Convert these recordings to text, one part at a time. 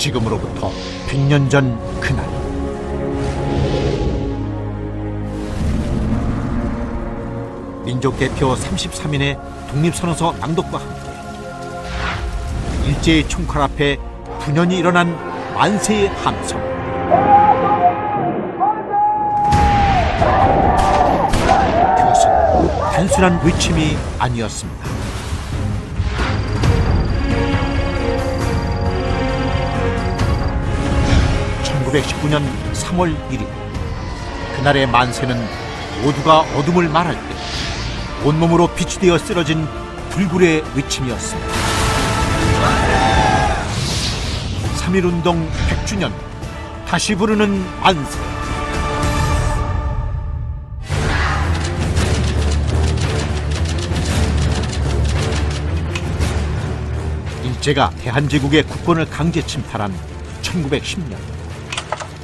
지금으로부터 100년 전 그날, 민족대표 33인의 독립선언서 낭독과 함께 일제의 총칼 앞에 분연히 일어난 만세의 함성. 그것은 단순한 외침이 아니었습니다. (1919년 3월 1일) 그날의 만세는 모두가 어둠을 말할 때 온몸으로 빛이 되어 쓰러진 불굴의 외침이었습니다. 3.1운동 100주년, 다시 부르는 만세. 일제가 대한제국의 국권을 강제 침탈한 1910년,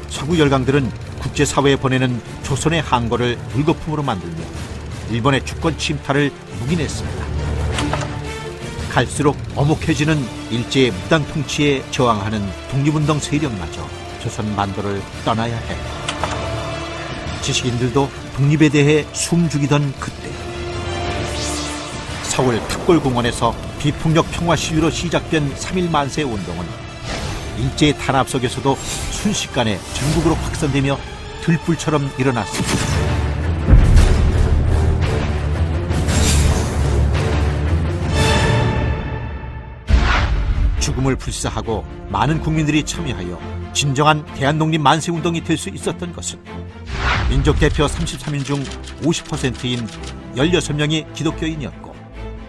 서구 열강들은 국제사회에 보내는 조선의 항거를 물거품으로 만들며 일본의 주권 침탈을 묵인했습니다. 갈수록 엄혹해지는 일제의 무당 통치에 저항하는 독립운동 세력마저 조선 만도를 떠나야 해. 지식인들도 독립에 대해 숨죽이던 그때, 서울 탑골공원에서 비폭력 평화 시위로 시작된 3.1 만세 운동은 일제의 탄압 속에서도 순식간에 전국으로 확산되며 들불처럼 일어났습니다. 죽음을 불사하고 많은 국민들이 참여하여 진정한 대한독립 만세운동이 될 수 있었던 것은 민족대표 33인 중 50%인 16명이 기독교인이었고,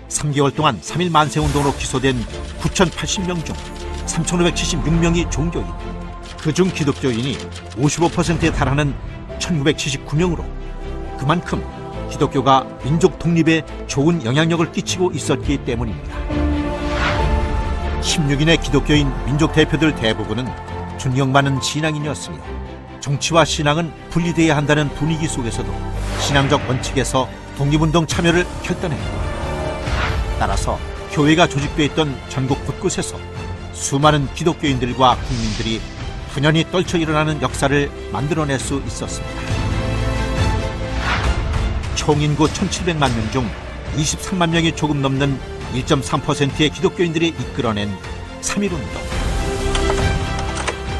3개월 동안 3.1 만세운동으로 기소된 9,080명 중 3,576명이 종교인, 그중 기독교인이 55%에 달하는 1,979명으로 그만큼 기독교가 민족 독립에 좋은 영향력을 끼치고 있었기 때문입니다. 16인의 기독교인 민족 대표들 대부분은 존경받는 신앙인이었으며, 정치와 신앙은 분리되어야 한다는 분위기 속에서도 신앙적 원칙에서 독립운동 참여를 결단했고, 따라서 교회가 조직되어 있던 전국 곳곳에서 수많은 기독교인들과 국민들이 분연히 떨쳐 일어나는 역사를 만들어낼 수 있었습니다. 총인구 1,700만 명 중 23만 명이 조금 넘는 1.3%의 기독교인들이 이끌어낸 3.1운동.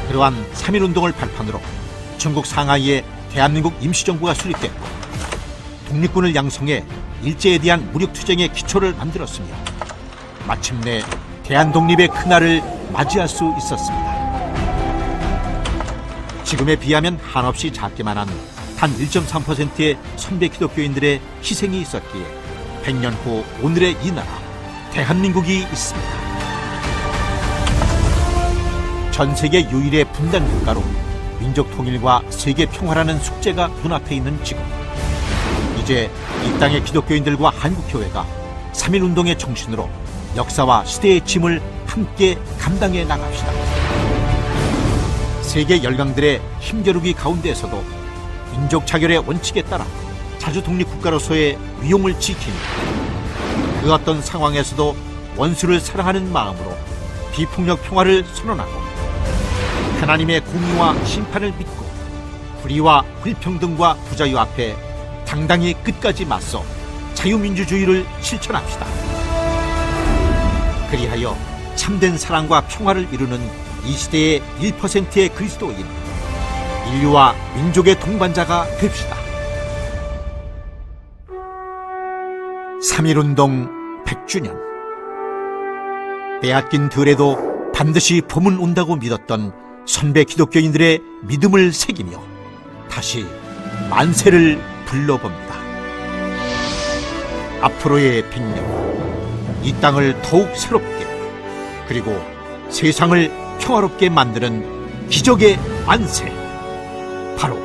그러한 3.1운동을 발판으로 중국 상하이에 대한민국 임시정부가 수립됐고, 독립군을 양성해 일제에 대한 무력투쟁의 기초를 만들었으며, 마침내 대한독립의 그날을 맞이할 수 있었습니다. 지금에 비하면 한없이 작기만 한 단 1.3%의 선배 기독교인들의 희생이 있었기에 100년 후 오늘의 이 나라 대한민국이 있습니다. 전 세계 유일의 분단 국가로 민족 통일과 세계 평화라는 숙제가 눈앞에 있는 지금, 이제 이 땅의 기독교인들과 한국교회가 3.1운동의 정신으로 역사와 시대의 짐을 함께 감당해 나갑시다. 세계 열강들의 힘겨루기 가운데에서도 민족 자결의 원칙에 따라 자주 독립국가로서의 위용을 지키니, 그 어떤 상황에서도 원수를 사랑하는 마음으로 비폭력 평화를 선언하고, 하나님의 공의와 심판을 믿고 불의와 불평등과 부자유 앞에 당당히 끝까지 맞서 자유민주주의를 실천합시다. 그리하여 참된 사랑과 평화를 이루는 이 시대의 1%의 그리스도인, 인류와 민족의 동반자가 됩시다. 3.1운동 100주년. 빼앗긴 들에도 반드시 봄은 온다고 믿었던 선배 기독교인들의 믿음을 새기며 다시 만세를 불러봅니다. 앞으로의 100년, 이 땅을 더욱 새롭게, 그리고 세상을 평화롭게 만드는 기적의 만세, 바로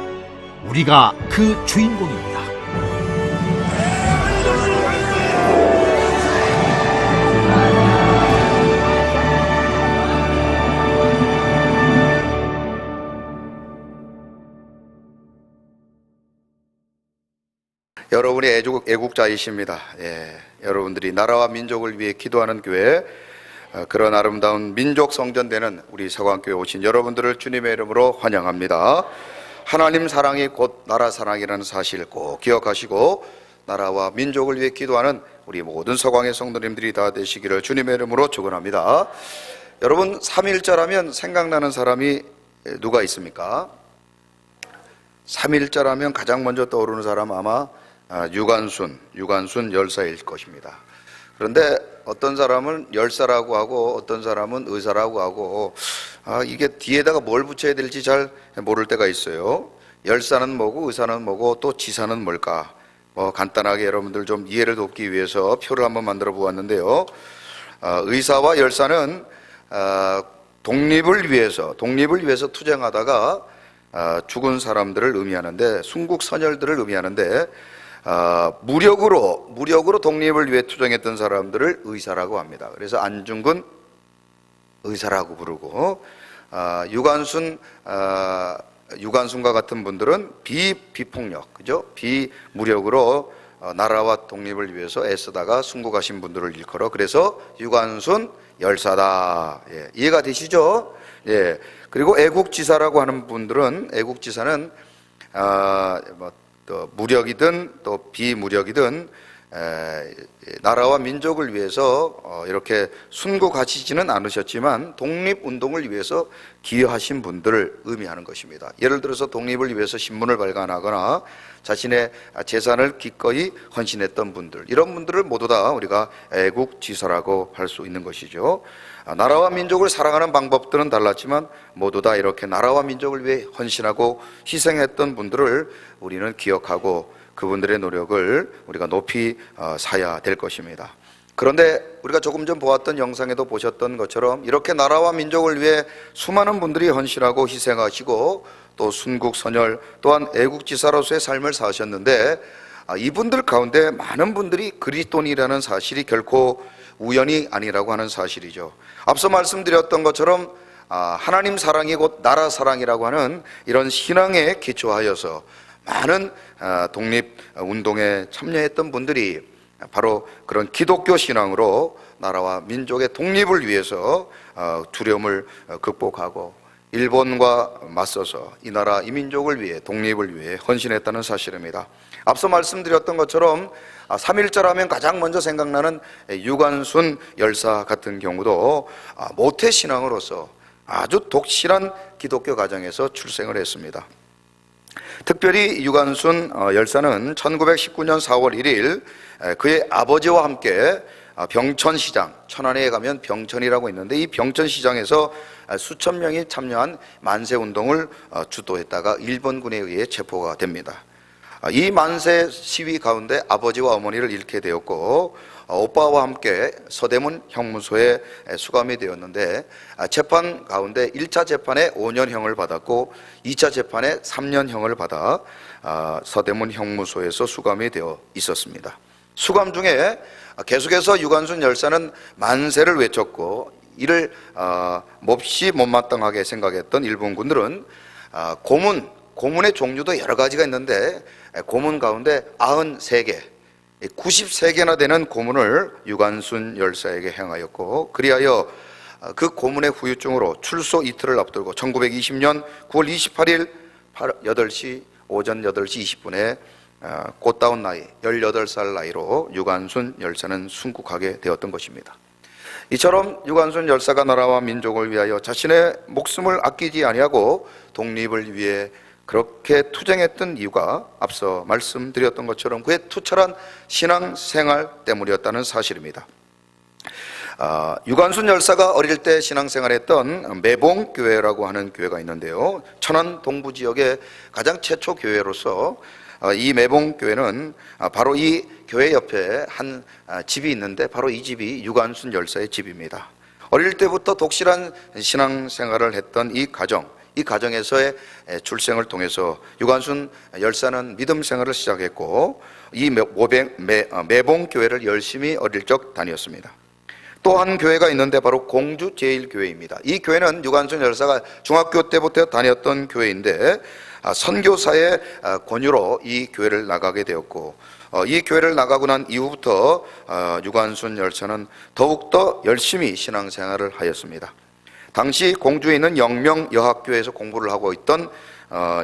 우리가 그 주인공입니다. 여러분이 애국자이십니다. 여러분들이 나라와 민족을 위해 기도하는 교회 그런 아름다운 민족 성전되는 우리 서강교회 오신 여러분들을 주님의 이름으로 환영합니다. 하나님 사랑이 곧 나라 사랑이라는 사실을 꼭 기억하시고 나라와 민족을 위해 기도하는 우리 모든 서강의 성도님들이 다 되시기를 주님의 이름으로 축원합니다. 여러분, 삼일절하면 생각나는 사람이 누가 있습니까? 삼일절하면 가장 먼저 떠오르는 사람 아마 유관순 열사일 것입니다. 그런데 어떤 사람은 열사라고 하고 어떤 사람은 의사라고 하고 이게 뒤에다가 뭘 붙여야 될지 잘 모를 때가 있어요. 열사는 뭐고 의사는 뭐고 또 지사는 뭘까? 간단하게 여러분들 좀 이해를 돕기 위해서 표를 한번 만들어 보았는데요. 의사와 열사는 독립을 위해서 투쟁하다가 죽은 사람들을 의미하는데, 순국선열들을 의미하는데, 무력으로 독립을 위해 투쟁했던 사람들을 의사라고 합니다. 그래서 안중근 의사라고 부르고, 유관순과 같은 분들은 비폭력, 그죠? 비무력으로 나라와 독립을 위해서 애쓰다가 순국하신 분들을 일컬어 그래서 유관순 열사다. 예, 이해가 되시죠? 예. 그리고 애국지사라고 하는 분들은, 애국지사는 또 무력이든 또 비무력이든 나라와 민족을 위해서 이렇게 순국하시지는 않으셨지만 독립운동을 위해서 기여하신 분들을 의미하는 것입니다. 예를 들어서 독립을 위해서 신문을 발간하거나 자신의 재산을 기꺼이 헌신했던 분들, 이런 분들을 모두 다 우리가 애국지사라고 할 수 있는 것이죠. 나라와 민족을 사랑하는 방법들은 달랐지만 모두 다 이렇게 나라와 민족을 위해 헌신하고 희생했던 분들을 우리는 기억하고 그분들의 노력을 우리가 높이 사야 될 것입니다. 그런데 우리가 조금 전 보았던 영상에도 보셨던 것처럼 이렇게 나라와 민족을 위해 수많은 분들이 헌신하고 희생하시고 또 순국선열 또한 애국지사로서의 삶을 사셨는데, 이분들 가운데 많은 분들이 그리스도인이라는 사실이 결코 우연이 아니라고 하는 사실이죠. 앞서 말씀드렸던 것처럼 하나님 사랑이 곧 나라 사랑이라고 하는 이런 신앙에 기초하여서 많은 독립운동에 참여했던 분들이 바로 그런 기독교 신앙으로 나라와 민족의 독립을 위해서 두려움을 극복하고 일본과 맞서서 이 나라 이 민족을 위해 독립을 위해 헌신했다는 사실입니다. 앞서 말씀드렸던 것처럼 삼일절하면 가장 먼저 생각나는 유관순 열사 같은 경우도 모태신앙으로서 아주 독실한 기독교 가정에서 출생을 했습니다. 특별히 유관순 열사는 1919년 4월 1일 그의 아버지와 함께 병천시장, 천안에 가면 병천이라고 있는데 이 병천시장에서 수천 명이 참여한 만세운동을 주도했다가 일본군에 의해 체포가 됩니다. 이 만세 시위 가운데 아버지와 어머니를 잃게 되었고 오빠와 함께 서대문 형무소에 수감이 되었는데 재판 가운데 1차 재판에 5년형을 받았고 2차 재판에 3년형을 받아 서대문 형무소에서 수감이 되어 있었습니다. 수감 중에 계속해서 유관순 열사는 만세를 외쳤고 이를 몹시 못마땅하게 생각했던 일본군들은 고문의 종류도 여러 가지가 있는데 고문 가운데 93개 93개나 되는 고문을 유관순 열사에게 행하였고, 그리하여 그 고문의 후유증으로 출소 이틀을 앞두고 1920년 9월 28일 오전 8시 20분에 곧다운 나이 18살 나이로 유관순 열사는 순국하게 되었던 것입니다. 이처럼 유관순 열사가 나라와 민족을 위하여 자신의 목숨을 아끼지 아니하고 독립을 위해 그렇게 투쟁했던 이유가 앞서 말씀드렸던 것처럼 그의 투철한 신앙생활 때문이었다는 사실입니다. 유관순 열사가 어릴 때 신앙생활했던 매봉교회라고 하는 교회가 있는데요, 천안 동부 지역의 가장 최초 교회로서 이 매봉교회는 바로 이 교회 옆에 한 집이 있는데 바로 이 집이 유관순 열사의 집입니다. 어릴 때부터 독실한 신앙생활을 했던 이 가정에서의 출생을 통해서 유관순 열사는 믿음 생활을 시작했고 이 매봉교회를 열심히 어릴 적 다녔습니다. 또 한 교회가 있는데 바로 공주제일교회입니다. 이 교회는 유관순 열사가 중학교 때부터 다녔던 교회인데 선교사의 권유로 이 교회를 나가게 되었고, 이 교회를 나가고 난 이후부터 유관순 열사는 더욱더 열심히 신앙생활을 하였습니다. 당시 공주에 있는 영명여학교에서 공부를 하고 있던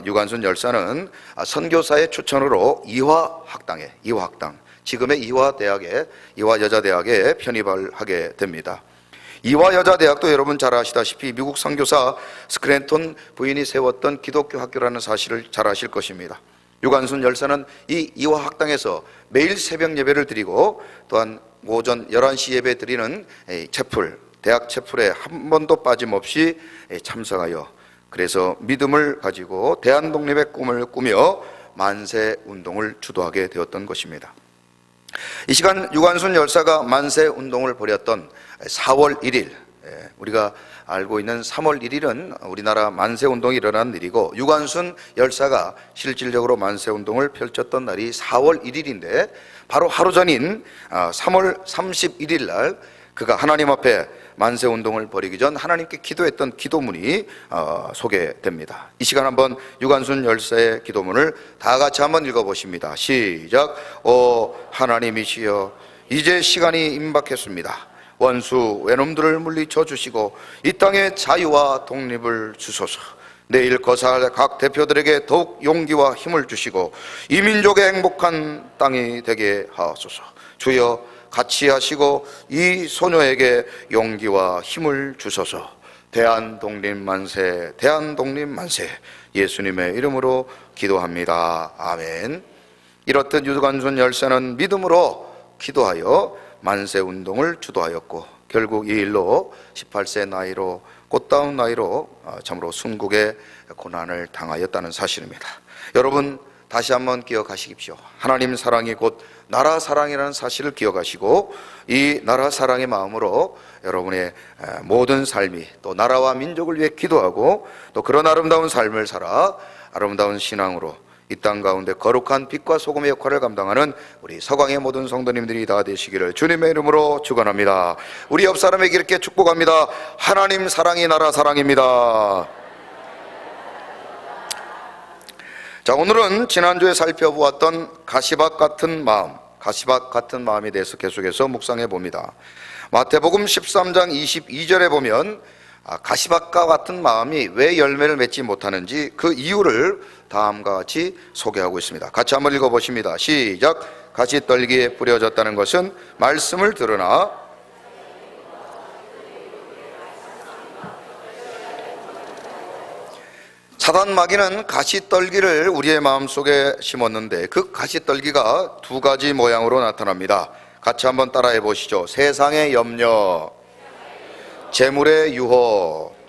유관순 열사는 선교사의 추천으로 이화학당, 지금의 이화여자대학에 편입을 하게 됩니다. 이화여자대학도 여러분 잘 아시다시피 미국 선교사 스크랜턴 부인이 세웠던 기독교 학교라는 사실을 잘 아실 것입니다. 유관순 열사는 이 이화학당에서 매일 새벽 예배를 드리고, 또한 오전 11시 예배 드리는 대학 채플에 한 번도 빠짐없이 참석하여, 그래서 믿음을 가지고 대한독립의 꿈을 꾸며 만세운동을 주도하게 되었던 것입니다. 이 시간 유관순 열사가 만세운동을 벌였던 4월 1일, 우리가 알고 있는 3월 1일은 우리나라 만세운동이 일어난 일이고, 유관순 열사가 실질적으로 만세운동을 펼쳤던 날이 4월 1일인데 바로 하루 전인 3월 31일 날 그가 하나님 앞에 만세운동을 벌이기 전 하나님께 기도했던 기도문이 소개됩니다. 이 시간 한번 유관순 열사의 기도문을 다 같이 한번 읽어보십니다. 시작. 오 하나님이시여, 이제 시간이 임박했습니다. 원수 외놈들을 물리쳐 주시고 이 땅의 자유와 독립을 주소서. 내일 거사할 각 대표들에게 더욱 용기와 힘을 주시고 이 민족의 행복한 땅이 되게 하소서. 주여 같이 하시고 이 소녀에게 용기와 힘을 주소서. 대한독립 만세, 대한독립 만세. 예수님의 이름으로 기도합니다. 아멘. 이렇듯 유관순 열사는 믿음으로 기도하여 만세운동을 주도하였고, 결국 이 일로 18세 나이로, 꽃다운 나이로 참으로 순국의 고난을 당하였다는 사실입니다. 여러분 다시 한번 기억하시십시오. 하나님 사랑이 곧 나라 사랑이라는 사실을 기억하시고, 이 나라 사랑의 마음으로 여러분의 모든 삶이 또 나라와 민족을 위해 기도하고, 또 그런 아름다운 삶을 살아 아름다운 신앙으로 이 땅 가운데 거룩한 빛과 소금의 역할을 감당하는 우리 서강의 모든 성도님들이 다 되시기를 주님의 이름으로 축원합니다. 우리 옆 사람에게 이렇게 축복합니다. 하나님 사랑이 나라 사랑입니다. 자, 오늘은 지난주에 살펴보았던 가시밭 같은 마음에 대해서 계속해서 묵상해 봅니다. 마태복음 13장 22절에 보면 가시밭과 같은 마음이 왜 열매를 맺지 못하는지 그 이유를 다음과 같이 소개하고 있습니다. 같이 한번 읽어보십니다. 시작. 가시떨기에 뿌려졌다는 것은 말씀을 들으나 사단 마귀는 가시떨기를 우리의 마음속에 심었는데 그 가시떨기가 두 가지 모양으로 나타납니다. 같이 한번 따라해 보시죠. 세상의 염려, 재물의 유혹.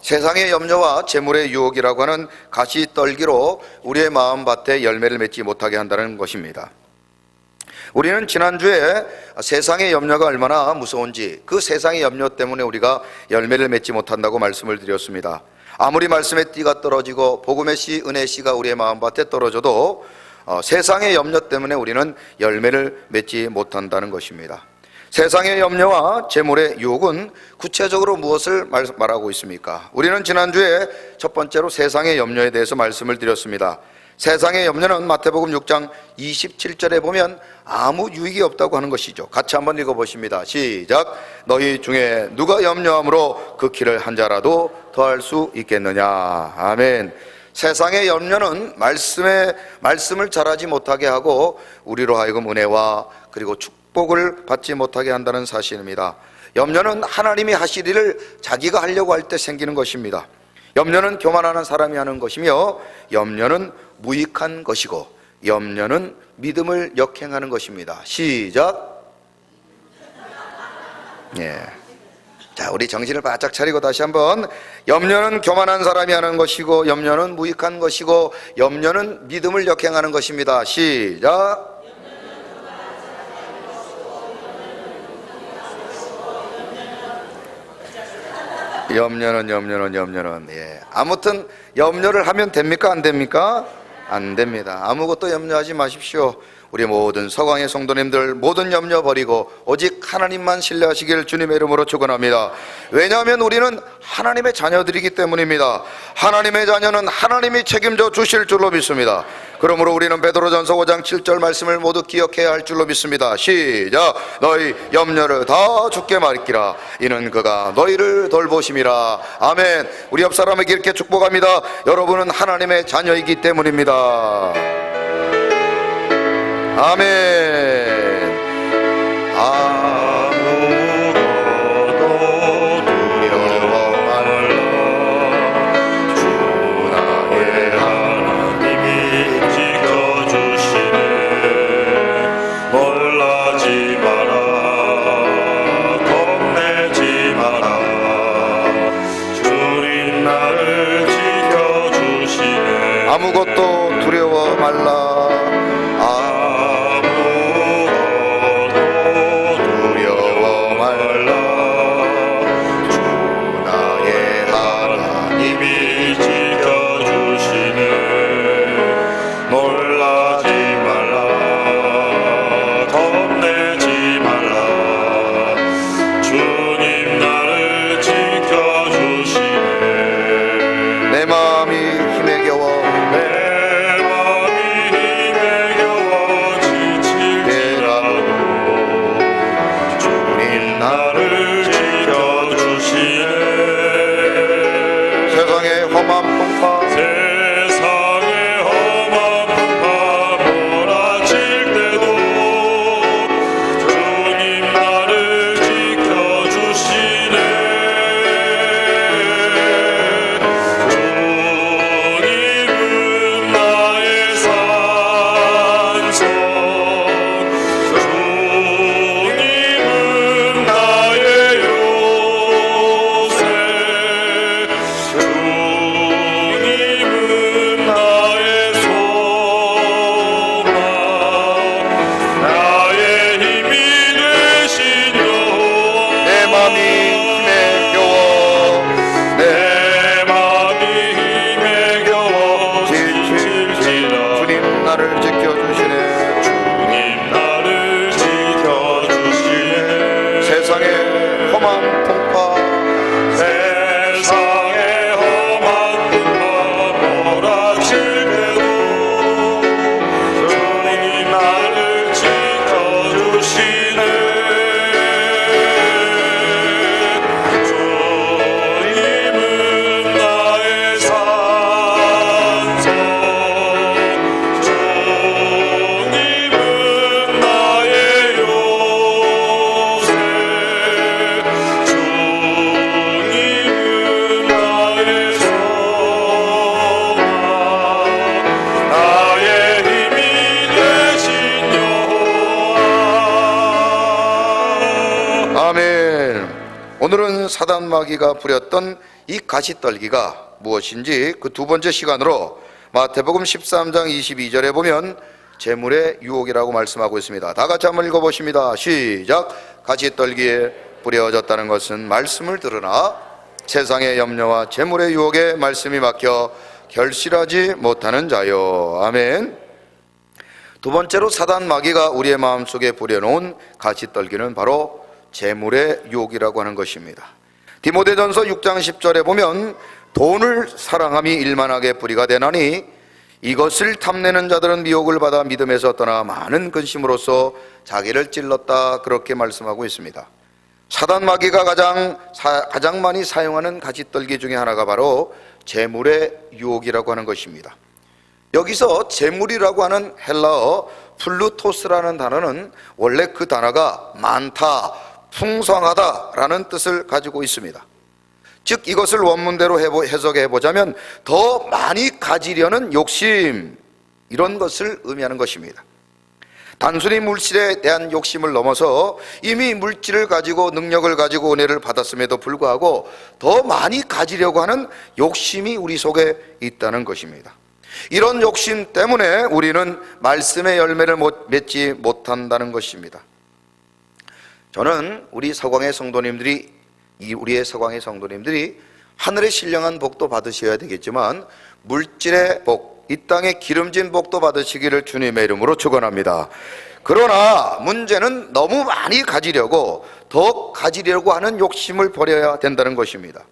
세상의 염려와 재물의 유혹이라고 하는 가시떨기로 우리의 마음밭에 열매를 맺지 못하게 한다는 것입니다. 우리는 지난주에 세상의 염려가 얼마나 무서운지, 그 세상의 염려 때문에 우리가 열매를 맺지 못한다고 말씀을 드렸습니다. 아무리 말씀의 띠가 떨어지고 복음의 씨, 은혜의 씨가 우리의 마음밭에 떨어져도 세상의 염려 때문에 우리는 열매를 맺지 못한다는 것입니다. 세상의 염려와 재물의 유혹은 구체적으로 무엇을 말하고 있습니까? 우리는 지난주에 첫 번째로 세상의 염려에 대해서 말씀을 드렸습니다. 세상의 염려는 마태복음 6장 27절에 보면 아무 유익이 없다고 하는 것이죠. 같이 한번 읽어보십니다. 시작. 너희 중에 누가 염려함으로 그 키를 한 자라도 더할 수 있겠느냐. 아멘. 세상의 염려는 말씀을 잘하지 못하게 하고 우리로 하여금 은혜와 그리고 축복을 받지 못하게 한다는 사실입니다. 염려는 하나님이 하실 일을 자기가 하려고 할 때 생기는 것입니다. 염려는 교만하는 사람이 하는 것이며, 염려는 무익한 것이고, 염려는 믿음을 역행하는 것입니다. 시작. 예. 자, 우리 정신을 바짝 차리고 다시 한번. 염려는 교만한 사람이 하는 것이고, 염려는 무익한 것이고, 염려는 믿음을 역행하는 것입니다. 시작. 염려는 예. 아무튼 염려를 하면 됩니까? 안 됩니까? 안 됩니다. 아무것도 염려하지 마십시오. 우리 모든 서강의 성도님들 모든 염려 버리고 오직 하나님만 신뢰하시길 주님의 이름으로 축원합니다. 왜냐하면 우리는 하나님의 자녀들이기 때문입니다. 하나님의 자녀는 하나님이 책임져 주실 줄로 믿습니다. 그러므로 우리는 베드로전서 5장 7절 말씀을 모두 기억해야 할 줄로 믿습니다. 시작. 너희 염려를 다 주께 맡기라. 이는 그가 너희를 돌보심이라. 아멘. 우리 옆 사람에게 이렇게 축복합니다. 여러분은 하나님의 자녀이기 때문입니다. 아멘. 아무것도 두려워 말라. 아무것도 두려워 말라. 주 나의 하나님이 지켜주시네. 놀라지 말라. 겁내지 말라. 주님 나를 지켜주시네. 내 마음이 힘에 겨워 오늘은 사단 마귀가 부렸던 이 가시떨기가 무엇인지 그 두 번째 시간으로 마태복음 13장 22절에 보면 재물의 유혹이라고 말씀하고 있습니다. 다 같이 한번 읽어보십니다. 시작. 가시떨기에 뿌려졌다는 것은 말씀을 들으나 세상의 염려와 재물의 유혹에 말씀이 막혀 결실하지 못하는 자요. 아멘. 두 번째로 사단 마귀가 우리의 마음속에 뿌려놓은 가시떨기는 바로 재물의 유혹이라고 하는 것입니다. 디모데전서 6장 10절에 보면 돈을 사랑함이 일만하게 뿌리가 되나니 이것을 탐내는 자들은 미혹을 받아 믿음에서 떠나 많은 근심으로써 자기를 찔렀다, 그렇게 말씀하고 있습니다. 사단 마귀가 가장 많이 사용하는 가시떨기 중에 하나가 바로 재물의 유혹이라고 하는 것입니다. 여기서 재물이라고 하는 헬라어 플루토스라는 단어는 원래 그 단어가 많다, 풍성하다라는 뜻을 가지고 있습니다. 즉 이것을 원문대로 해석해 보자면 더 많이 가지려는 욕심, 이런 것을 의미하는 것입니다. 단순히 물질에 대한 욕심을 넘어서 이미 물질을 가지고 능력을 가지고 은혜를 받았음에도 불구하고 더 많이 가지려고 하는 욕심이 우리 속에 있다는 것입니다. 이런 욕심 때문에 우리는 말씀의 열매를 맺지 못한다는 것입니다. 저는 우리의 서광의 성도님들이 하늘의 신령한 복도 받으셔야 되겠지만 물질의 복, 이 땅의 기름진 복도 받으시기를 주님의 이름으로 축원합니다. 그러나 문제는 너무 많이 가지려고, 더 가지려고 하는 욕심을 버려야 된다는 것입니다.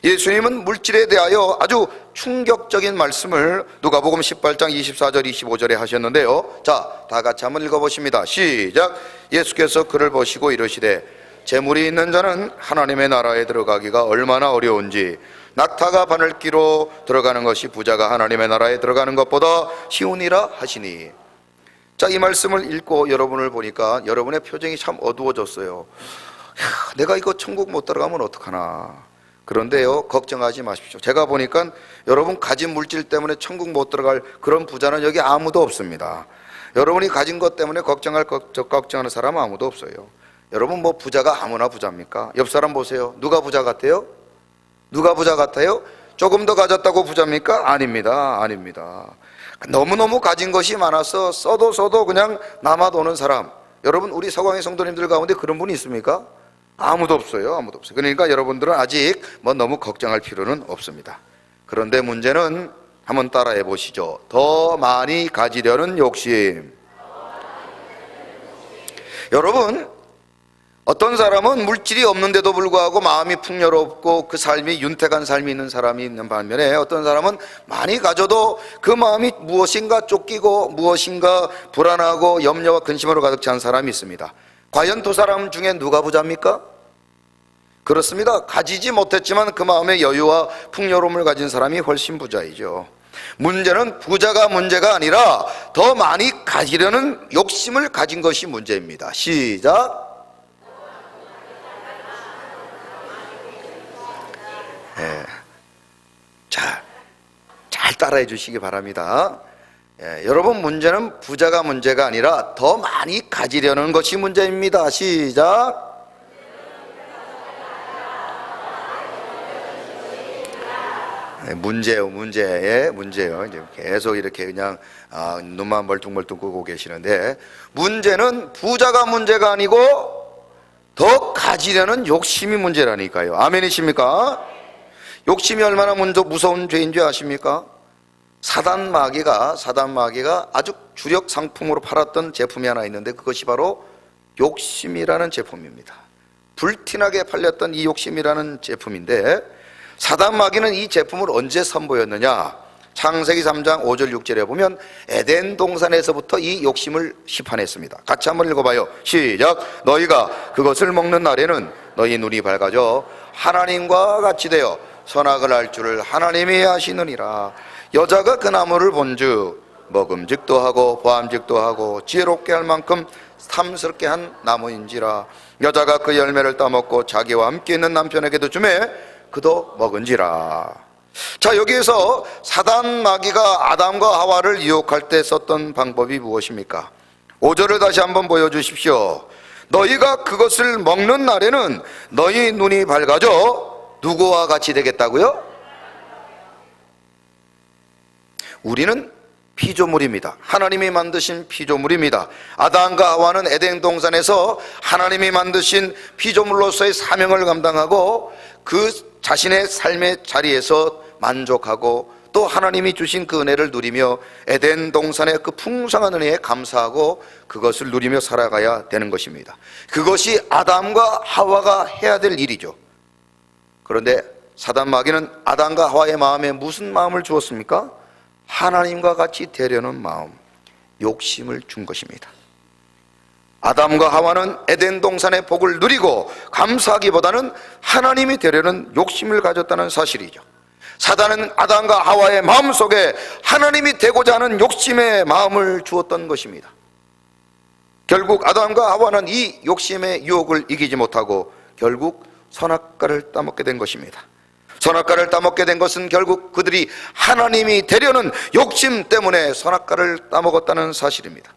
예수님은 물질에 대하여 아주 충격적인 말씀을 누가복음 18장 24절 25절에 하셨는데요. 자, 다 같이 한번 읽어보십니다. 시작. 예수께서 그를 보시고 이르시되 재물이 있는 자는 하나님의 나라에 들어가기가 얼마나 어려운지 낙타가 바늘기로 들어가는 것이 부자가 하나님의 나라에 들어가는 것보다 쉬우니라 하시니. 자, 이 말씀을 읽고 여러분을 보니까 여러분의 표정이 참 어두워졌어요. 내가 이거 천국 못 들어가면 어떡하나. 그런데요, 걱정하지 마십시오. 제가 보니까 여러분 가진 물질 때문에 천국 못 들어갈 그런 부자는 여기 아무도 없습니다. 여러분이 가진 것 때문에 걱정하는 사람은 아무도 없어요. 여러분 뭐 부자가 아무나 부자입니까? 옆 사람 보세요. 누가 부자 같아요? 누가 부자 같아요? 조금 더 가졌다고 부자입니까? 아닙니다. 아닙니다. 너무너무 가진 것이 많아서 써도 그냥 남아도는 사람. 여러분 우리 서광의 성도님들 가운데 그런 분이 있습니까? 아무도 없어요. 아무도 없어요. 그러니까 여러분들은 아직 뭐 너무 걱정할 필요는 없습니다. 그런데 문제는 한번 따라해 보시죠. 더 많이 가지려는 욕심. 여러분, 어떤 사람은 물질이 없는데도 불구하고 마음이 풍요롭고 그 삶이 윤택한 삶이 있는 사람이 있는 반면에 어떤 사람은 많이 가져도 그 마음이 무엇인가 쫓기고 무엇인가 불안하고 염려와 근심으로 가득 찬 사람이 있습니다. 과연 두 사람 중에 누가 부자입니까? 그렇습니다. 가지지 못했지만 그 마음의 여유와 풍요로움을 가진 사람이 훨씬 부자이죠. 문제는 부자가 문제가 아니라 더 많이 가지려는 욕심을 가진 것이 문제입니다. 시작. 네. 잘 따라해 주시기 바랍니다. 여러분 문제는 부자가 문제가 아니라 더 많이 가지려는 것이 문제입니다. 시작. 문제예요. 이제 계속 이렇게 그냥 눈만 멀뚱멀뚱 끄고 계시는데, 문제는 부자가 문제가 아니고 더 가지려는 욕심이 문제라니까요. 아멘이십니까? 욕심이 얼마나 무서운 죄인 줄 아십니까? 사단 마귀가 아주 주력 상품으로 팔았던 제품이 하나 있는데 그것이 바로 욕심이라는 제품입니다. 불티나게 팔렸던 이 욕심이라는 제품인데, 사단 마귀는 이 제품을 언제 선보였느냐? 창세기 3장 5절 6절에 보면 에덴 동산에서부터 이 욕심을 시판했습니다. 같이 한번 읽어봐요. 시작. 너희가 그것을 먹는 날에는 너희 눈이 밝아져 하나님과 같이 되어 선악을 알 줄을 하나님이 아시느니라. 여자가 그 나무를 본즉 먹음직도 하고 보암직도 하고 지혜롭게 할 만큼 탐스럽게 한 나무인지라. 여자가 그 열매를 따먹고 자기와 함께 있는 남편에게도 주매 그도 먹은지라. 자, 여기에서 사단 마귀가 아담과 하와를 유혹할 때 썼던 방법이 무엇입니까? 5절을 다시 한번 보여주십시오. 너희가 그것을 먹는 날에는 너희 눈이 밝아져 누구와 같이 되겠다고요? 우리는 피조물입니다. 하나님이 만드신 피조물입니다. 아담과 하와는 에덴 동산에서 하나님이 만드신 피조물로서의 사명을 감당하고 그 자신의 삶의 자리에서 만족하고 또 하나님이 주신 그 은혜를 누리며 에덴 동산의 그 풍성한 은혜에 감사하고 그것을 누리며 살아가야 되는 것입니다. 그것이 아담과 하와가 해야 될 일이죠. 그런데 사단 마귀는 아담과 하와의 마음에 무슨 마음을 주었습니까? 하나님과 같이 되려는 마음, 욕심을 준 것입니다. 아담과 하와는 에덴 동산의 복을 누리고 감사하기보다는 하나님이 되려는 욕심을 가졌다는 사실이죠. 사단은 아담과 하와의 마음속에 하나님이 되고자 하는 욕심의 마음을 주었던 것입니다. 결국 아담과 하와는 이 욕심의 유혹을 이기지 못하고 결국 선악과를 따먹게 된 것입니다. 선악과를 따먹게 된 것은 결국 그들이 하나님이 되려는 욕심 때문에 선악과를 따먹었다는 사실입니다.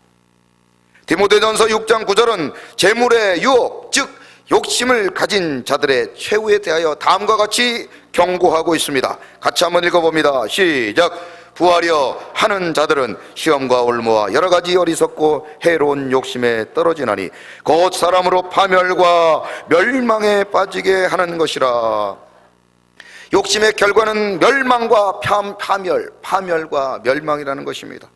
디모데전서 6장 9절은 재물의 유혹, 즉 욕심을 가진 자들의 최후에 대하여 다음과 같이 경고하고 있습니다. 같이 한번 읽어봅니다. 시작. 부하려 하는 자들은 시험과 올무와 여러 가지 어리석고 해로운 욕심에 떨어지나니 곧 사람으로 파멸과 멸망에 빠지게 하는 것이라. 욕심의 결과는 멸망과 파멸과 멸망이라는 것입니다.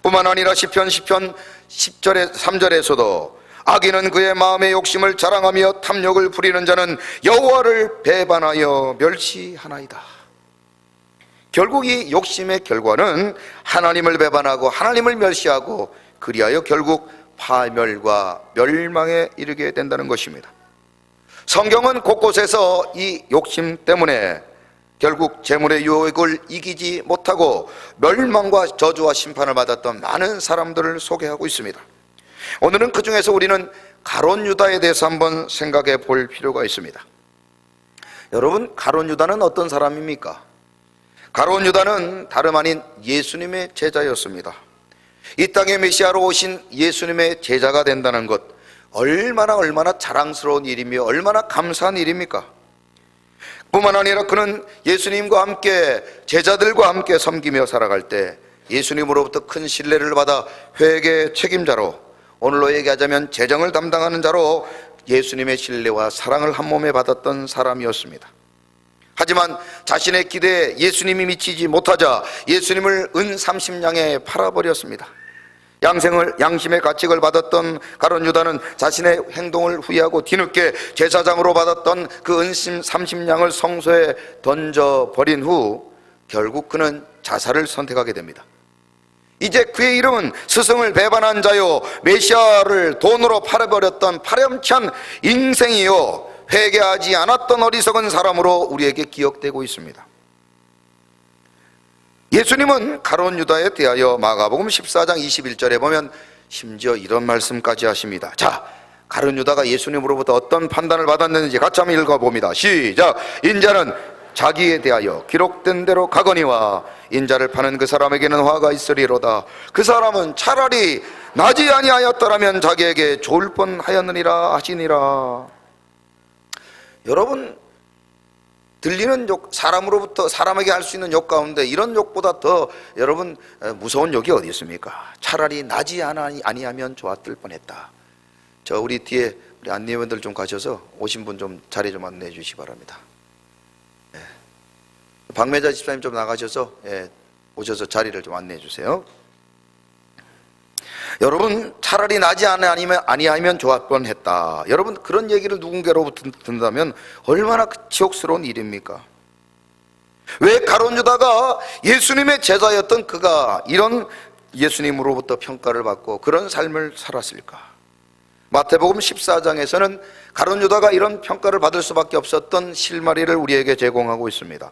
뿐만 아니라 시편 10절의 3절에서도 악인은 그의 마음의 욕심을 자랑하며 탐욕을 부리는 자는 여호와를 배반하여 멸시하나이다. 결국 이 욕심의 결과는 하나님을 배반하고 하나님을 멸시하고 그리하여 결국 파멸과 멸망에 이르게 된다는 것입니다. 성경은 곳곳에서 이 욕심 때문에 결국 재물의 유혹을 이기지 못하고 멸망과 저주와 심판을 받았던 많은 사람들을 소개하고 있습니다. 오늘은 그 중에서 우리는 가룟 유다에 대해서 한번 생각해 볼 필요가 있습니다. 여러분, 가룟 유다는 어떤 사람입니까? 가룟 유다는 다름 아닌 예수님의 제자였습니다. 이 땅에 메시아로 오신 예수님의 제자가 된다는 것, 얼마나 자랑스러운 일이며 얼마나 감사한 일입니까? 뿐만 아니라 그는 예수님과 함께 제자들과 함께 섬기며 살아갈 때 예수님으로부터 큰 신뢰를 받아 회개 책임자로, 오늘로 얘기하자면 재정을 담당하는 자로 예수님의 신뢰와 사랑을 한 몸에 받았던 사람이었습니다. 하지만 자신의 기대에 예수님이 미치지 못하자 예수님을 은 30냥에 팔아버렸습니다. 양심의 가책을 받았던 가룟 유다는 자신의 행동을 후회하고 뒤늦게 제사장으로 받았던 그 은심 30냥을 성소에 던져버린 후 결국 그는 자살을 선택하게 됩니다. 이제 그의 이름은 스승을 배반한 자요, 메시아를 돈으로 팔아버렸던 파렴치한 인생이요, 회개하지 않았던 어리석은 사람으로 우리에게 기억되고 있습니다. 예수님은 가룟 유다에 대하여 마가복음 14장 21절에 보면 심지어 이런 말씀까지 하십니다. 자, 가룟 유다가 예수님으로부터 어떤 판단을 받았는지 같이 한번 읽어봅니다. 시작. 인자는 자기에 대하여 기록된 대로 가거니와 인자를 파는 그 사람에게는 화가 있으리로다. 그 사람은 차라리 나지 아니하였더라면 자기에게 좋을 뻔하였느니라 하시니라. 여러분, 들리는 욕, 사람에게 할 수 있는 욕 가운데 이런 욕보다 더 여러분 무서운 욕이 어디 있습니까? 차라리 나지 아니하면 좋았을 뻔했다. 저 우리 뒤에 우리 안내원들 좀 가셔서 오신 분 좀 자리 좀 안내해 주시기 바랍니다. 예. 박매자 집사님 좀 나가셔서 오셔서 자리를 좀 안내해 주세요. 여러분, 차라리 나지 아니하면 좋았을 뻔했다. 여러분, 그런 얘기를 누군가로부터 듣는다면 얼마나 지옥스러운 일입니까? 왜 가룟 유다가 예수님의 제자였던 그가 이런 예수님으로부터 평가를 받고 그런 삶을 살았을까? 마태복음 14장에서는 가룟 유다가 이런 평가를 받을 수밖에 없었던 실마리를 우리에게 제공하고 있습니다.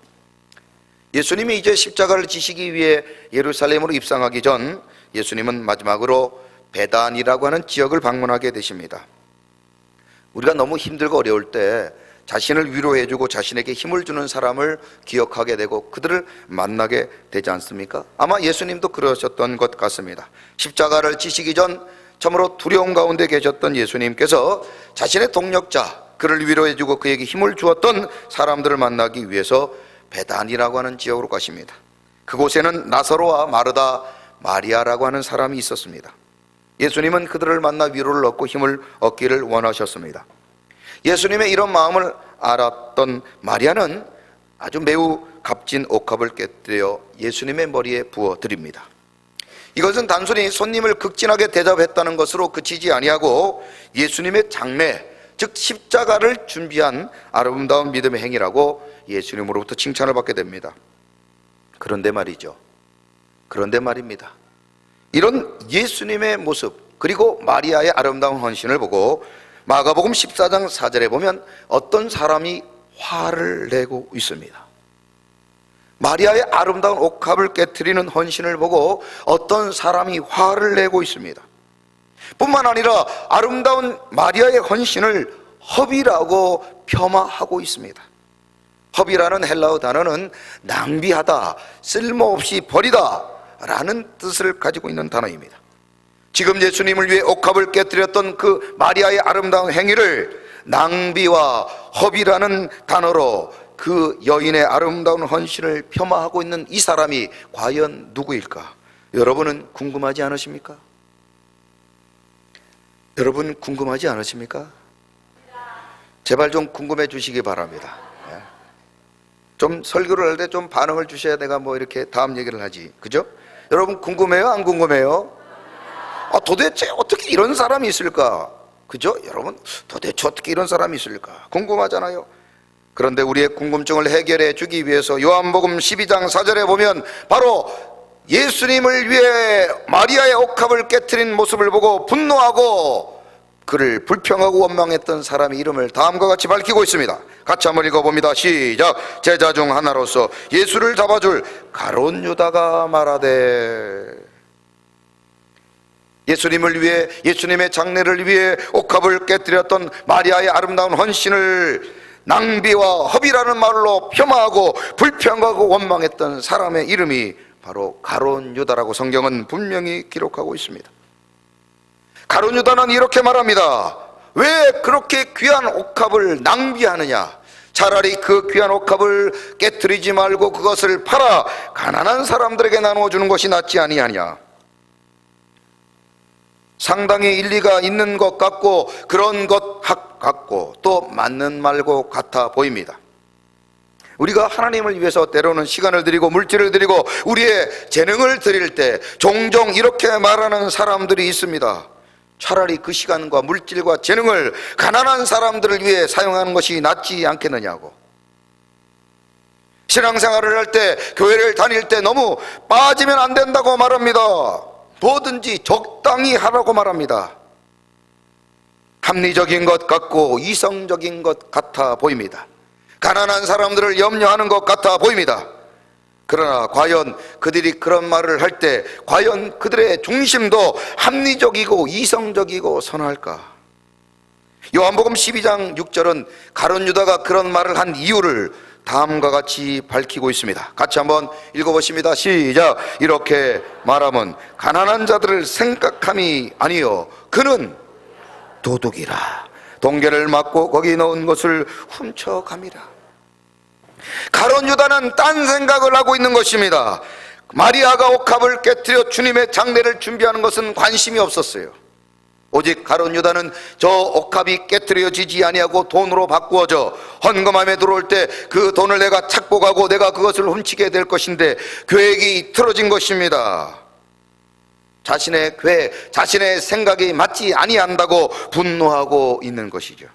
예수님이 이제 십자가를 지시기 위해 예루살렘으로 입성하기 전 예수님은 마지막으로 베단이라고 하는 지역을 방문하게 되십니다. 우리가 너무 힘들고 어려울 때 자신을 위로해주고 자신에게 힘을 주는 사람을 기억하게 되고 그들을 만나게 되지 않습니까? 아마 예수님도 그러셨던 것 같습니다. 십자가를 지시기 전 참으로 두려움 가운데 계셨던 예수님께서 자신의 동력자, 그를 위로해주고 그에게 힘을 주었던 사람들을 만나기 위해서 베단이라고 하는 지역으로 가십니다. 그곳에는 나사로와 마르다, 마리아라고 하는 사람이 있었습니다. 예수님은 그들을 만나 위로를 얻고 힘을 얻기를 원하셨습니다. 예수님의 이런 마음을 알았던 마리아는 아주 매우 값진 옥합을 깨뜨려 예수님의 머리에 부어드립니다. 이것은 단순히 손님을 극진하게 대접했다는 것으로 그치지 아니하고 예수님의 장례, 즉 십자가를 준비한 아름다운 믿음의 행위라고 예수님으로부터 칭찬을 받게 됩니다. 그런데 말입니다. 이런 예수님의 모습, 그리고 마리아의 아름다운 헌신을 보고 마가복음 14장 4절에 보면 어떤 사람이 화를 내고 있습니다. 마리아의 아름다운 옥합을 깨트리는 헌신을 보고 어떤 사람이 화를 내고 있습니다. 뿐만 아니라 아름다운 마리아의 헌신을 허비라고 폄하하고 있습니다. 허비라는 헬라어 단어는 낭비하다, 쓸모없이 버리다 라는 뜻을 가지고 있는 단어입니다. 지금 예수님을 위해 옥합을 깨뜨렸던 그 마리아의 아름다운 행위를 낭비와 허비라는 단어로 그 여인의 아름다운 헌신을 폄하하고 있는 이 사람이 과연 누구일까? 여러분은 궁금하지 않으십니까? 여러분 궁금하지 않으십니까? 제발 좀 궁금해 주시기 바랍니다. 좀 설교를 할 때 좀 반응을 주셔야 내가 뭐 이렇게 다음 얘기를 하지, 그죠? 여러분 궁금해요? 안 궁금해요? 도대체 어떻게 이런 사람이 있을까? 그죠? 여러분, 도대체 어떻게 이런 사람이 있을까 궁금하잖아요. 그런데 우리의 궁금증을 해결해 주기 위해서 요한복음 12장 4절에 보면 바로 예수님을 위해 마리아의 옥합을 깨트린 모습을 보고 분노하고 그를 불평하고 원망했던 사람의 이름을 다음과 같이 밝히고 있습니다. 같이 한번 읽어봅니다. 시작. 제자 중 하나로서 예수를 잡아줄 가룟 유다가 말하되, 예수님을 위해, 예수님의 장례를 위해 옥합을 깨뜨렸던 마리아의 아름다운 헌신을 낭비와 허비라는 말로 폄하하고 불평하고 원망했던 사람의 이름이 바로 가룟 유다라고 성경은 분명히 기록하고 있습니다. 가룟 유다는 이렇게 말합니다. 왜 그렇게 귀한 옥합을 낭비하느냐? 차라리 그 귀한 옥합을 깨뜨리지 말고 그것을 팔아 가난한 사람들에게 나누어주는 것이 낫지 아니하냐? 상당히 일리가 있는 것 같고 그런 것 같고 또 맞는 말고 같아 보입니다. 우리가 하나님을 위해서 때로는 시간을 드리고 물질을 드리고 우리의 재능을 드릴 때 종종 이렇게 말하는 사람들이 있습니다. 차라리 그 시간과 물질과 재능을 가난한 사람들을 위해 사용하는 것이 낫지 않겠느냐고. 신앙생활을 할 때, 교회를 다닐 때 너무 빠지면 안 된다고 말합니다. 뭐든지 적당히 하라고 말합니다. 합리적인 것 같고 이성적인 것 같아 보입니다. 가난한 사람들을 염려하는 것 같아 보입니다. 그러나 과연 그들이 그런 말을 할 때 과연 그들의 중심도 합리적이고 이성적이고 선할까? 요한복음 12장 6절은 가룟 유다가 그런 말을 한 이유를 다음과 같이 밝히고 있습니다. 같이 한번 읽어보십니다. 시작. 이렇게 말하면 가난한 자들을 생각함이 아니요 그는 도둑이라 동계를 막고 거기 넣은 것을 훔쳐갑니다. 가룟 유다는 딴 생각을 하고 있는 것입니다. 마리아가 옥합을 깨뜨려 주님의 장례를 준비하는 것은 관심이 없었어요. 오직 가룟 유다는 저 옥합이 깨뜨려지지 아니하고 돈으로 바꾸어져 헌금함에 들어올 때 그 돈을 내가 착복하고 내가 그것을 훔치게 될 것인데 계획이 틀어진 것입니다. 자신의 계획, 자신의 생각이 맞지 아니한다고 분노하고 있는 것이죠.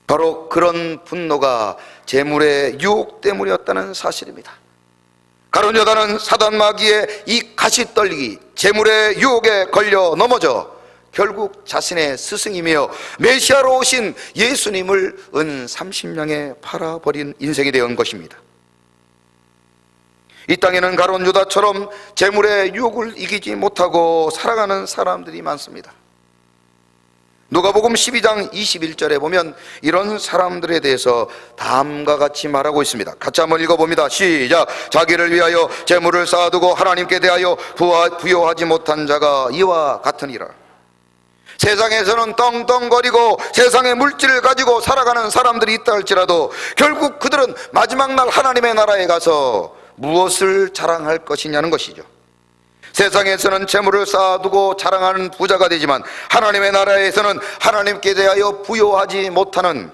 바로 그런 분노가 재물의 유혹 때문이었다는 사실입니다. 가룟 유다는 사단 마귀의 이 가시떨기 재물의 유혹에 걸려 넘어져 결국 자신의 스승이며 메시아로 오신 예수님을 은 30냥에 팔아버린 인생이 되온 것입니다. 이 땅에는 가룟 유다처럼 재물의 유혹을 이기지 못하고 살아가는 사람들이 많습니다. 누가복음 12장 21절에 보면 이런 사람들에 대해서 다음과 같이 말하고 있습니다. 같이 한번 읽어봅니다. 시작. 자기를 위하여 재물을 쌓아두고 하나님께 대하여 부요하지 못한 자가 이와 같으니라. 세상에서는 떵떵거리고 세상의 물질을 가지고 살아가는 사람들이 있다 할지라도 결국 그들은 마지막 날 하나님의 나라에 가서 무엇을 자랑할 것이냐는 것이죠. 세상에서는 재물을 쌓아두고 자랑하는 부자가 되지만 하나님의 나라에서는 하나님께 대하여 부요하지 못하는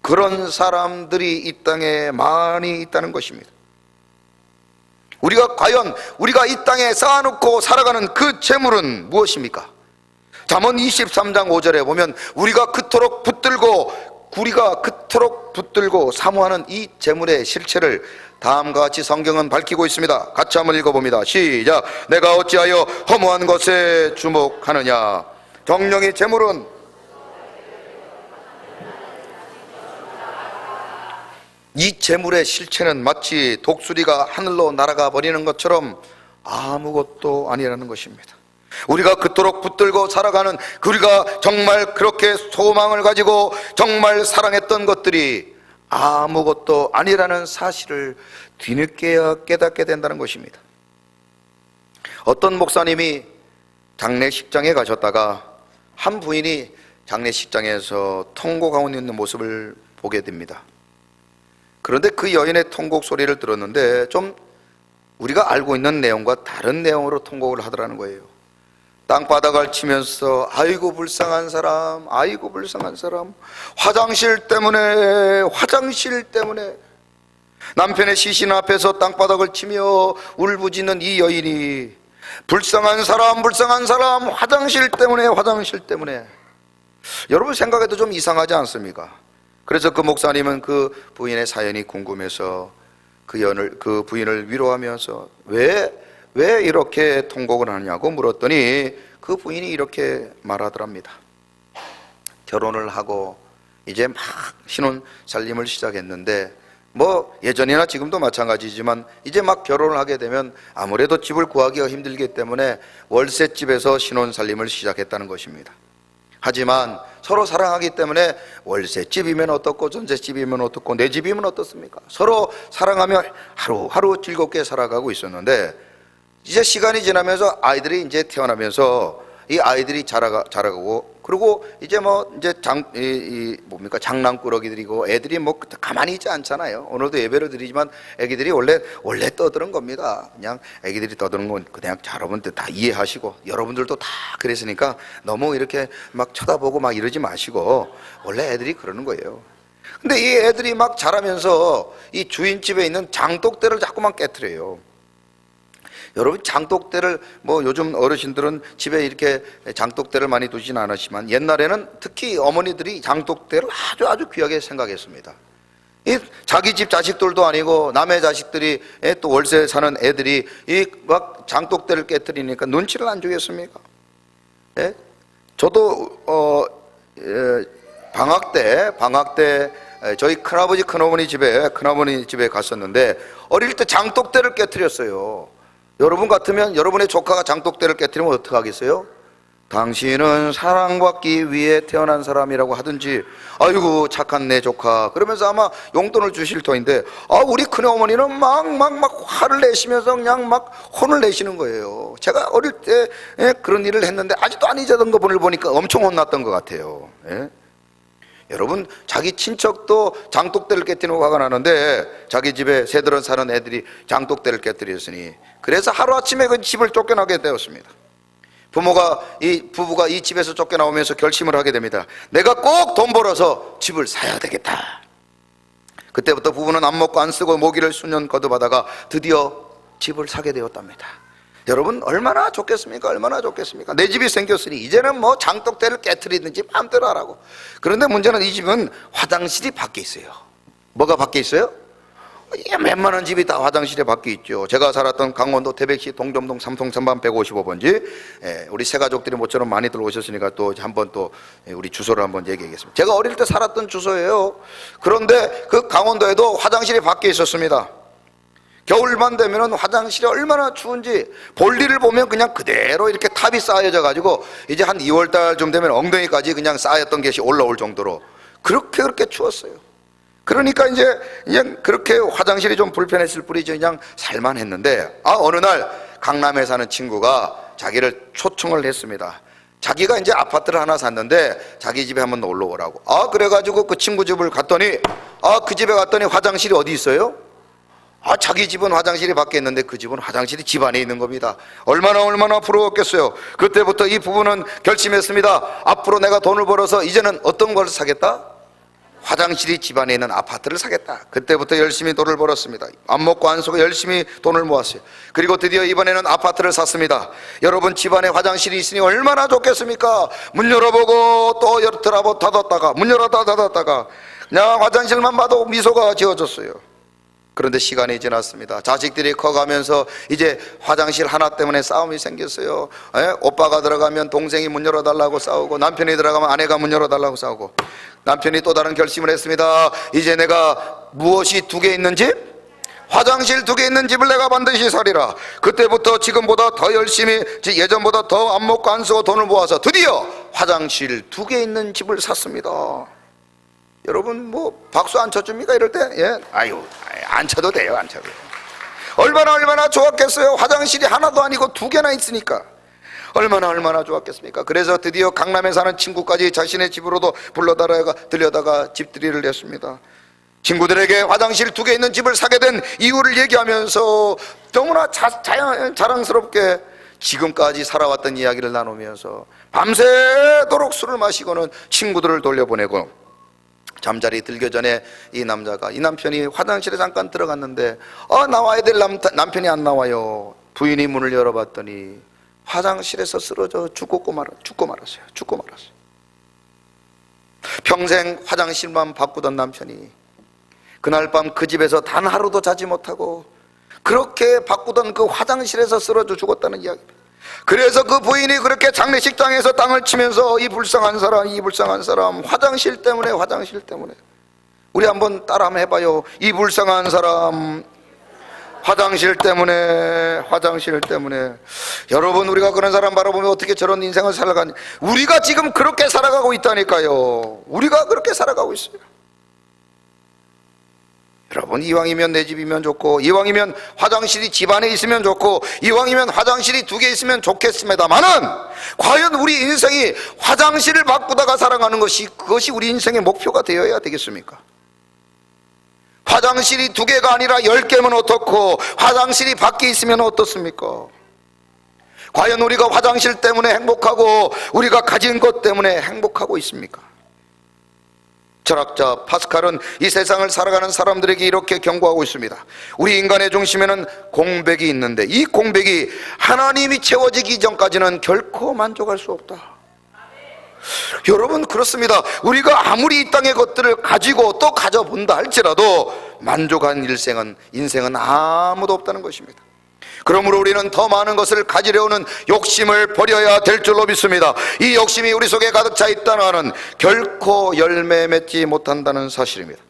그런 사람들이 이 땅에 많이 있다는 것입니다. 우리가 이 땅에 쌓아놓고 살아가는 그 재물은 무엇입니까? 잠언 23장 5절에 보면 우리가 그토록 붙들고 사모하는 이 재물의 실체를 다음과 같이 성경은 밝히고 있습니다. 같이 한번 읽어봅니다. 시작. 내가 어찌하여 허무한 것에 주목하느냐. 정령의 재물은 이 재물의 실체는 마치 독수리가 하늘로 날아가 버리는 것처럼 아무것도 아니라는 것입니다. 우리가 그토록 붙들고 살아가는, 우리가 정말 그렇게 소망을 가지고 정말 사랑했던 것들이 아무것도 아니라는 사실을 뒤늦게야 깨닫게 된다는 것입니다. 어떤 목사님이 장례식장에 가셨다가 한 부인이 장례식장에서 통곡하고 있는 모습을 보게 됩니다. 그런데 그 여인의 통곡 소리를 들었는데 좀 우리가 알고 있는 내용과 다른 내용으로 통곡을 하더라는 거예요. 땅바닥을 치면서 아이고 불쌍한 사람, 아이고 불쌍한 사람, 화장실 때문에 남편의 시신 앞에서 땅바닥을 치며 울부짖는 이 여인이 불쌍한 사람, 불쌍한 사람, 화장실 때문에, 화장실 때문에. 여러분 생각해도 좀 이상하지 않습니까? 그래서 그 목사님은 그 부인의 사연이 궁금해서 그 부인을 위로하면서 왜 이렇게 통곡을 하냐고 물었더니 그 부인이 이렇게 말하더랍니다. 결혼을 하고 이제 막 신혼 살림을 시작했는데 뭐 예전이나 지금도 마찬가지지만 이제 막 결혼을 하게 되면 아무래도 집을 구하기가 힘들기 때문에 월세집에서 신혼 살림을 시작했다는 것입니다. 하지만 서로 사랑하기 때문에 월세집이면 어떻고 전세집이면 어떻고 내 집이면 어떻습니까? 서로 사랑하며 하루하루 즐겁게 살아가고 있었는데 이제 시간이 지나면서 아이들이 이제 태어나면서 이 아이들이 자라가고 그리고 이제 뭐 이제 장난꾸러기들이고 애들이 뭐 가만히 있지 않잖아요. 오늘도 예배를 드리지만 애기들이 원래 떠드는 겁니다. 그냥 애기들이 떠드는 건 그냥 여러분들 다 이해하시고 여러분들도 다 그랬으니까 너무 이렇게 막 쳐다보고 막 이러지 마시고 원래 애들이 그러는 거예요. 근데 이 애들이 막 자라면서 이 주인집에 있는 장독대를 자꾸만 깨트려요. 여러분 장독대를 뭐 요즘 어르신들은 집에 이렇게 장독대를 많이 두진 않았지만 옛날에는 특히 어머니들이 장독대를 아주 귀하게 생각했습니다. 이 자기 집 자식들도 아니고 남의 자식들이 또 월세 사는 애들이 이 막 장독대를 깨트리니까 눈치를 안 주겠습니까? 예? 저도 방학 때 저희 큰아버지 큰어머니 집에 갔었는데 어릴 때 장독대를 깨트렸어요. 여러분 같으면 여러분의 조카가 장독대를 깨트리면 어떡하겠어요? 당신은 사랑받기 위해 태어난 사람이라고 하든지 아이고 착한 내 조카 그러면서 아마 용돈을 주실 터인데 우리 큰어머니는 막 화를 내시면서 그냥 막 혼을 내시는 거예요. 제가 어릴 때 그런 일을 했는데 아직도 안 잊었던 거 보니까 엄청 혼났던 것 같아요. 예? 여러분 자기 친척도 장독대를 깨뜨리고 화가 나는데 자기 집에 새들어 사는 애들이 장독대를 깨뜨렸으니 그래서 하루아침에 그 집을 쫓겨나게 되었습니다. 부부가 이 집에서 쫓겨나오면서 결심을 하게 됩니다. 내가 꼭 돈 벌어서 집을 사야 되겠다. 그때부터 부부는 안 먹고 안 쓰고 모기를 수년 거듭하다가 드디어 집을 사게 되었답니다. 여러분 얼마나 좋겠습니까? 얼마나 좋겠습니까? 내 집이 생겼으니 이제는 뭐 장독대를 깨트리든지 마음대로 하라고. 그런데 문제는 이 집은 화장실이 밖에 있어요. 뭐가 밖에 있어요? 웬만한 집이 다 화장실에 밖에 있죠. 제가 살았던 강원도 태백시 동점동 3통 3반 155번지 우리 새 가족들이 모처럼 많이들 오셨으니까 또 한번 또 우리 주소를 한번 얘기하겠습니다. 제가 어릴 때 살았던 주소예요. 그런데 그 강원도에도 화장실이 밖에 있었습니다. 겨울만 되면 화장실이 얼마나 추운지 볼일을 보면 그냥 그대로 이렇게 탑이 쌓여져 가지고 이제 한 2월달쯤 되면 엉덩이까지 그냥 쌓였던 것이 올라올 정도로 그렇게 추웠어요. 그러니까 이제 그냥 그렇게 화장실이 좀 불편했을 뿐이지 그냥 살만했는데 어느 날 강남에 사는 친구가 자기를 초청을 했습니다. 자기가 이제 아파트를 하나 샀는데 자기 집에 한번 놀러 오라고. 그래가지고 그 친구 집을 갔더니 그 집에 갔더니 화장실이 어디 있어요? 자기 집은 화장실이 밖에 있는데 그 집은 화장실이 집 안에 있는 겁니다. 얼마나 부러웠겠어요. 그때부터 이 부부는 결심했습니다. 앞으로 내가 돈을 벌어서 이제는 어떤 걸 사겠다? 화장실이 집 안에 있는 아파트를 사겠다. 그때부터 열심히 돈을 벌었습니다. 안 먹고 안 쓰고 열심히 돈을 모았어요. 그리고 드디어 이번에는 아파트를 샀습니다. 여러분 집 안에 화장실이 있으니 얼마나 좋겠습니까? 문 열어보고 또 닫았다가 문 열었다 닫았다가 그냥 화장실만 봐도 미소가 지어졌어요. 그런데 시간이 지났습니다. 자식들이 커가면서 이제 화장실 하나 때문에 싸움이 생겼어요. 오빠가 들어가면 동생이 문 열어달라고 싸우고 남편이 들어가면 아내가 문 열어달라고 싸우고 남편이 또 다른 결심을 했습니다. 이제 내가 무엇이 2개 있는 집? 화장실 2개 있는 집을 내가 반드시 사리라. 그때부터 지금보다 더 열심히 예전보다 더 안 먹고 안 쓰고 돈을 모아서 드디어 화장실 2개 있는 집을 샀습니다. 여러분 뭐 박수 안 쳐줍니까 이럴 때? 예? 안 쳐도 돼요. 안 쳐도 돼요. 얼마나 좋았겠어요. 화장실이 하나도 아니고 2개나 있으니까 얼마나 좋았겠습니까? 그래서 드디어 강남에 사는 친구까지 자신의 집으로도 들려다가 집들이를 했습니다. 친구들에게 화장실 2개 있는 집을 사게 된 이유를 얘기하면서 너무나 자랑스럽게 지금까지 살아왔던 이야기를 나누면서 밤새도록 술을 마시고는 친구들을 돌려보내고 잠자리 들기 전에 이 남편이 화장실에 잠깐 들어갔는데 나와야 될 남편이 안 나와요. 부인이 문을 열어봤더니 화장실에서 쓰러져 죽고 말았어요. 평생 화장실만 바꾸던 남편이 그날 밤 그 집에서 단 하루도 자지 못하고 그렇게 바꾸던 그 화장실에서 쓰러져 죽었다는 이야기입니다. 그래서 그 부인이 그렇게 장례식장에서 땅을 치면서 이 불쌍한 사람 화장실 때문에 우리 한번 따라 한번 해봐요. 이 불쌍한 사람 화장실 때문에. 여러분, 우리가 그런 사람 바라보면 어떻게 저런 인생을 살아가니, 우리가 지금 그렇게 살아가고 있다니까요. 우리가 그렇게 살아가고 있어요. 여러분, 이왕이면 내 집이면 좋고, 이왕이면 화장실이 집안에 있으면 좋고, 이왕이면 화장실이 2개 있으면 좋겠습니다만은, 과연 우리 인생이 화장실을 바꾸다가 살아가는 그것이 우리 인생의 목표가 되어야 되겠습니까? 화장실이 2개가 아니라 10개면 어떻고, 화장실이 밖에 있으면 어떻습니까? 과연 우리가 화장실 때문에 행복하고 우리가 가진 것 때문에 행복하고 있습니까? 철학자 파스칼은 이 세상을 살아가는 사람들에게 이렇게 경고하고 있습니다. 우리 인간의 중심에는 공백이 있는데 이 공백이 하나님이 채워지기 전까지는 결코 만족할 수 없다. 여러분, 그렇습니다. 우리가 아무리 이 땅의 것들을 가지고 또 가져본다 할지라도 만족한 인생은 아무도 없다는 것입니다. 그러므로 우리는 더 많은 것을 가지려는 욕심을 버려야 될 줄로 믿습니다. 이 욕심이 우리 속에 가득 차 있다는 결코 열매 맺지 못한다는 사실입니다.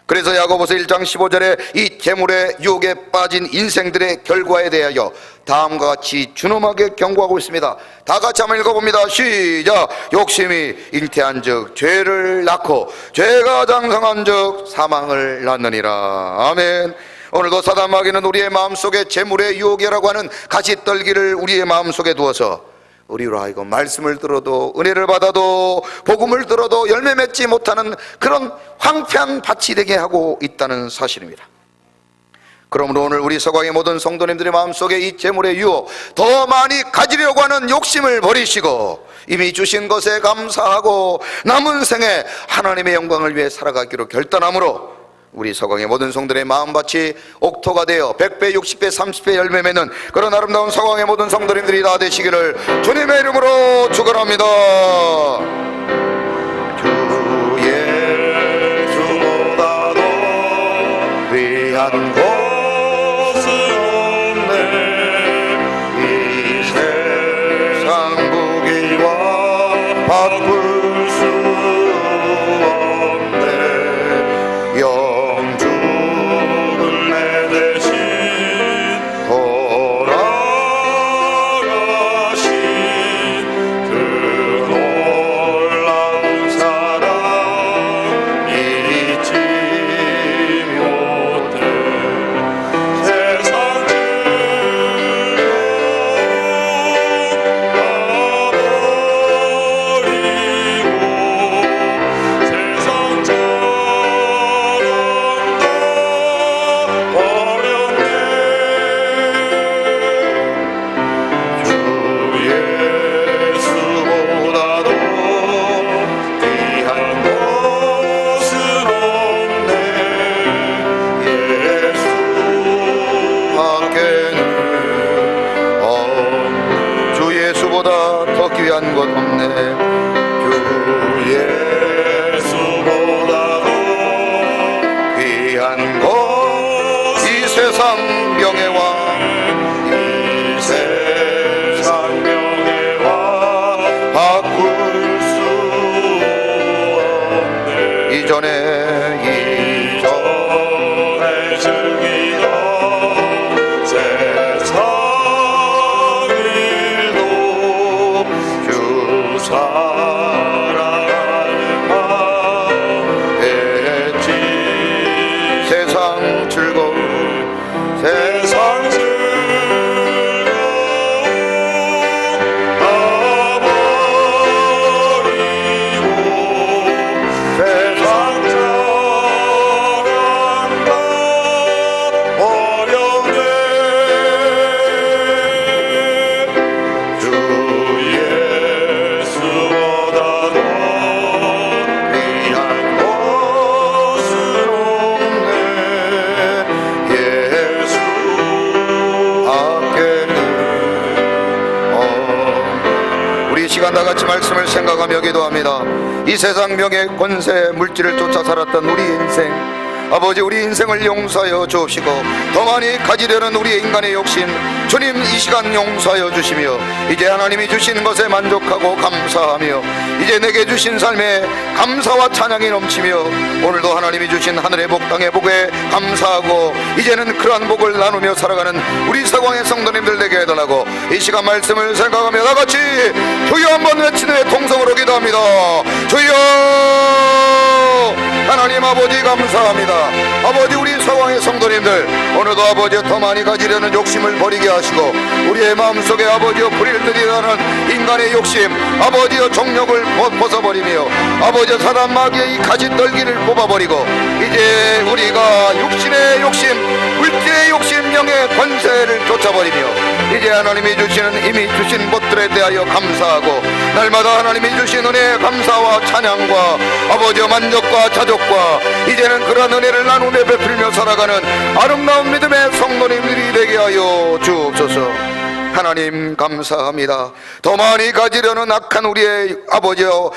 그래서 야고보서 1장 15절에 이 재물의 유혹에 빠진 인생들의 결과에 대하여 다음과 같이 준엄하게 경고하고 있습니다. 다 같이 한번 읽어봅니다. 시작. 욕심이 잉태한 즉 죄를 낳고 죄가 장성한 즉 사망을 낳느니라. 아멘. 오늘도 사단 마귀는 우리의 마음속에 재물의 유혹이라고 하는 가시떨기를 우리의 마음속에 두어서 우리로 하여금 말씀을 들어도 은혜를 받아도 복음을 들어도 열매 맺지 못하는 그런 황폐한 밭이 되게 하고 있다는 사실입니다. 그러므로 오늘 우리 서광의 모든 성도님들의 마음속에 이 재물의 유혹, 더 많이 가지려고 하는 욕심을 버리시고 이미 주신 것에 감사하고 남은 생에 하나님의 영광을 위해 살아가기로 결단함으로 우리 서광의 모든 성들의 마음밭이 옥토가 되어 100배, 60배, 30배 열매 맺는 그런 아름다운 서광의 모든 성도님들이 다 되시기를 주님의 이름으로 축원합니다. 주 예수보다도 귀한 곳은 없네. 이 세상 부귀와 바꿀 수 없네. 영죽을 내 대신 돌아가신 그 놀라운 사랑 잊지 못해. 세상 귀한 것 없네. 주 예수보다도 귀한 것 이 세상 명예와 이 세상 명예와 바꿀 수 없네. 이전에 즐기던 세상 사랑을 마했지. 세상 즐거움 세상 즐거움 다 버리고 세상 자랑 다 버렸네. 주 예수보다도 귀한 것은 없네. 예수 다 같이 말씀을 생각하며 기도합니다. 이 세상 명예 권세 물질을 쫓아 살았던 우리 인생, 아버지 우리 인생을 용서하여 주옵시고 더 많이 가지려는 우리의 인간의 욕심 주님 이 시간 용서하여 주시며 이제 하나님이 주신 것에 만족하고 감사하며 이제 내게 주신 삶에 감사와 찬양이 넘치며 오늘도 하나님이 주신 하늘의 복 땅의 복에 감사하고 이제는 그러한 복을 나누며 살아가는 우리 서광의 성도님들 되게 해달라고 이 시간 말씀을 생각하며 다같이 주여 한번 외치는 통성으로 기도합니다. 주여 하나님 아버지 감사합니다. 아버지 우리 서왕의 성도님들 오늘도 아버지 더 많이 가지려는 욕심을 버리게 하시고 우리의 마음속에 아버지여 불일 듯이 나는 인간의 욕심 아버지여 정욕을 벗어버리며 아버지 사람 마귀의 이 가짓떨기를 뽑아버리고 이제 우리가 육신의 욕심 물질의 욕심 명예 권세를 쫓아버리며 이제 하나님이 주시는 이미 주신 것들에 대하여 감사하고 날마다 하나님이 주신 은혜에 감사와 찬양과 아버지여 만족과 자족과 이제는 그런 은혜를 나누며 베풀며 살아가는 아름다운 믿음의 성도님들이 되게 하여 주옵소서. 하나님 감사합니다. 더 많이 가지려는 악한 우리의 아버지여